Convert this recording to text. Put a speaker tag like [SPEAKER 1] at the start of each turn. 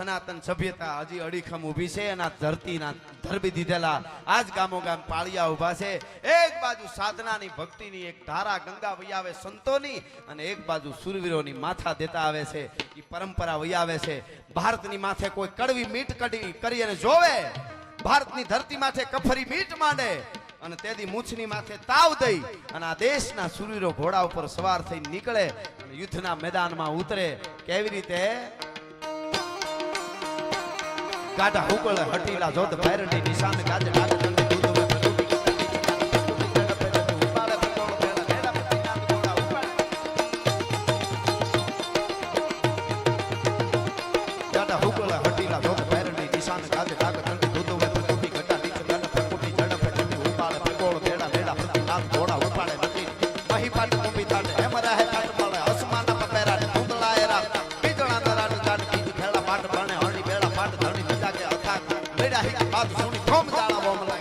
[SPEAKER 1] સનાતન સભ્યતા હજી અડીખમ ઊભી છે અને આ ધરતીના ધરબી દીધેલા આજ ગામો ગામ પાળિયા ઊભા છે. એક બાજુ સાધનાની ભક્તિની એક ધારા ગંગા વહી આવે સંતોની અને એક બાજુ સુરવીરોની માથા દેતા આવે છે. એ પરંપરા વહી આવે છે. ભારતની માથે કોઈ કડવી મીઠ કરી અને જોવે, ભારતની ધરતી માથે કફરી મીઠ માંડે અને તેદી મૂછની માથે તાવ દઈ અને આ દેશના સુરવીરો ઘોડા ઉપર સવાર થઈ નીકળે અને યુદ્ધના મેદાનમાં ઉતરે. કેવી રીતે? ગાઢા હુકળ હટીલા જોધ ભૈરણી નિશાન ગાજે ગાજે દંડી દૂધ મે પ્રકૃતિ ઉપાડે પકોળ ભેડા ભેડા પતિના ઘોડા ઉપાડે. ગાઢા હુકળ હટીલા જોધ ભૈરણી નિશાન ગાજે ગાજે દંડી દૂધ મે પ્રકૃતિ ઘટા નીચે ગાને પ્રકૃતિ ઝડપ ચડી ઉપાડે પકોળ ભેડા ભેડા પતિના ઘોડા ઉપાડે નથી મહી પાટ કુંભી થાટે એમ રહે કાટ મળે અસમાના પપેરા ધૂંધળાએ રાત બીજણા દરાડ જાટ બીજ ખેડા પાટ બણે હણી બેડા પાટ ધણી બીજા કે અથા મેડા હી બાત સુણી થોમ જાણા બોમલા